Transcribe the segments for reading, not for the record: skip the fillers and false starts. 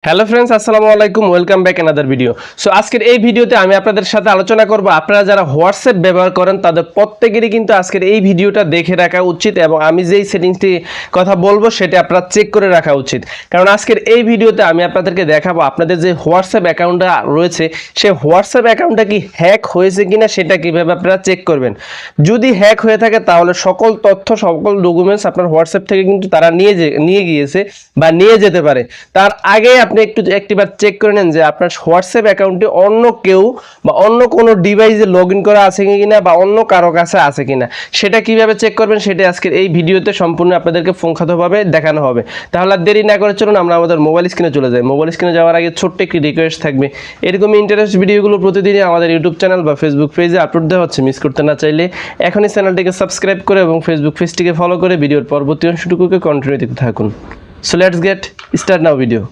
Hello friends, আসসালামু আলাইকুম। Welcome back another video. So আজকের এই ভিডিওতে আমি আপনাদের সাথে আলোচনা করব আপনারা যারা হোয়াটসঅ্যাপ ব্যবহার করেন তাদের প্রত্যেকেরই কিন্তু আজকের এই ভিডিওটা দেখে রাখা উচিত এবং আমি যেই সেটিংসটি কথা বলবো সেটা আপনারা চেক করে রাখা উচিত। কারণ আজকের এই ভিডিওতে আমি আপনাদেরকে দেখাবো আপনাদের যে হোয়াটসঅ্যাপ অ্যাকাউন্টটা রয়েছে সেই হোয়াটসঅ্যাপ অ্যাকাউন্টটা কি হ্যাক হয়েছে কিনা সেটা কিভাবে আপনারা চেক করবেন। যদি হ্যাক হয়ে থাকে তাহলে সকল তথ্য সকল ডকুমেন্টস আপনার হোয়াটসঅ্যাপ থেকে কিন্তু তারা নিয়ে গিয়েছে বা নিয়ে যেতে পারে। তার আগে আপনি একটিবার চেক করে নেন যে আপনার হোয়াটসঅ্যাপ অ্যাকাউন্টে অন্য কেউ বা অন্য কোনো ডিভাইসে লগ ইন করা আছে কিনা বা অন্য কারো কাছে আছে কিনা সেটা কিভাবে চেক করবেন সেটা আজকের এই ভিডিওতে সম্পূর্ণ আপনাদেরকে সংক্ষিপ্তভাবে দেখানো হবে। তাহলে আর দেরি না করে চলুন আমরা আমাদের মোবাইল স্ক্রিনে চলে যাই। মোবাইল স্ক্রিনে যাওয়ার আগে ছোট্ট একটি রিকোয়েস্ট থাকবে, এরকম ইন্টারেস্ট ভিডিওগুলো প্রতিদিনই আমাদের ইউটিউব চ্যানেল বা ফেসবুক পেজে আপলোড দেওয়া হচ্ছে। মিস করতে না চাইলে এখনই চ্যানেলটিকে সাবস্ক্রাইব করে এবং ফেসবুক পেজটিকে ফলো করে ভিডিওর পরবর্তী অংশটুকুকে কন্টিনিউ দেখতে থাকুন। So let's get start now video.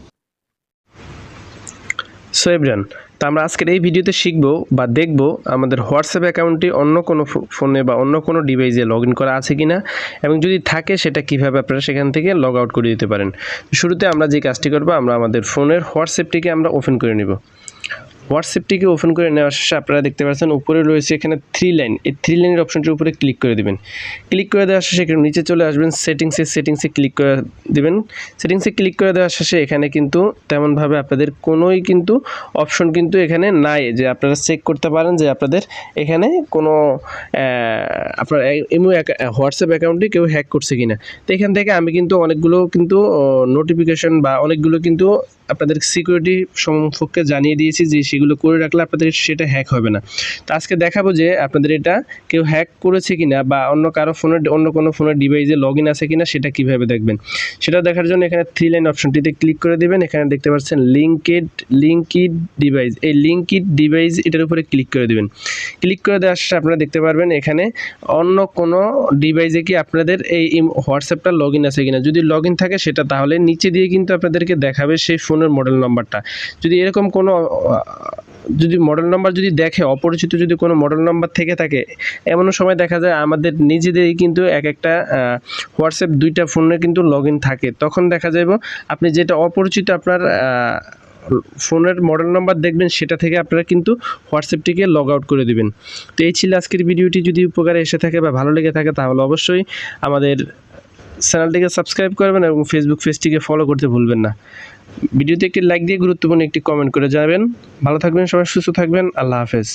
So everyone, তো আমরা আজকের এই ভিডিওতে শিখব বা দেখব আমাদের হোয়াটসঅ্যাপ অ্যাকাউন্টটি অন্য কোনো ফোনে বা অন্য কোনো ডিভাইসে লগ ইন করা আছে কিনা এবং যদি থাকে সেটা কিভাবে আপনারা সেখান থেকে লগ আউট করে দিতে পারেন। শুরুতে আমরা যে কাজটি করব, আমরা আমাদের ফোনের হোয়াটসঅ্যাপটিকে আমরা ওপেন করে নেব। হোয়াটসঅ্যাপটিকে ওপেন করে নেওয়ার শেষে আপনারা দেখতে পাচ্ছেন উপরে রয়েছে এখানে 3 লাইন, এই 3 লাইনের অপশনটির উপরে ক্লিক করে দেবেন। ক্লিক করে দেওয়ার শেষে এখানে নিচে চলে আসবেন, সেটিংসে ক্লিক করে দেবেন। সেটিংসে ক্লিক করে দেওয়ার শেষে এখানে কিন্তু তেমনভাবে আপনাদের কোনোই কিন্তু অপশন কিন্তু এখানে নাই যে আপনারা চেক করতে পারেন যে আপনাদের এখানে কোনো আপনার হোয়াটসঅ্যাপ অ্যাকাউন্টটি কেউ হ্যাক করছে কিনা। তো এখান থেকে আমি কিন্তু অনেকগুলো কিন্তু নোটিফিকেশন বা অনেকগুলো কিন্তু আপনাদের সিকিউরিটি সম্পর্কে জানিয়ে দিয়েছি যে সেগুলো করে রাখলে আপনাদের সেটা হ্যাক হবে না। তো আজকে দেখাবো যে আপনাদের এটা কেউ হ্যাক করেছে কিনা বা অন্য কারো ফোনের অন্য কোনো ফোনের ডিভাইসে লগ ইন আছে কিনা সেটা কিভাবে দেখবেন। সেটা দেখার জন্য এখানে 3 লাইন অপশনটিতে ক্লিক করে দেবেন। এখানে দেখতে পাচ্ছেন লিঙ্কিড ডিভাইস, এই লিঙ্কিড ডিভাইস এটার উপরে ক্লিক করে দেবেন। ক্লিক করে দেওয়ার শেষে আপনারা দেখতে পারবেন এখানে অন্য কোনো ডিভাইসে কি আপনাদের এই হোয়াটসঅ্যাপটা লগ ইন আছে কিনা। যদি লগ ইন থাকে সেটা তাহলে নিচে দিয়ে কিন্তু আপনাদেরকে দেখাবে সেই ফোনের মডেল নাম্বারটা। যদি এরকম কোনো মডেল নাম্বার যদি দেখে, অপরিচিত যদি কোনো মডেল নাম্বার থেকে থাকে, এমন সময় দেখা যায় আমাদের নিজেদেরই কিন্তু একটা হোয়াটসঅ্যাপ 2টা ফোনে কিন্তু লগ ইন থাকে। তখন দেখা যাবে আপনি যেটা অপরিচিত আপনার ফোনের মডেল নাম্বার দেখবেন সেটা থেকে আপনারা কিন্তু হোয়াটসঅ্যাপটিকে লগ আউট করে দেবেন। তো এই ছিল আজকের ভিডিওটি। যদি উপকারে এসে থাকে বা ভালো লেগে থাকে তাহলে অবশ্যই আমাদের চ্যানেলটিকে সাবস্ক্রাইব করবেন এবং ফেসবুক পেজটিকে ফলো করতে ভুলবেন না। ভিডিওতে একটি লাইক দিয়ে গুরুত্বপূর্ণ একটি কমেন্ট করে যাবেন। ভালো থাকবেন সবাই, সুস্থ থাকবেন। আল্লাহ হাফেজ।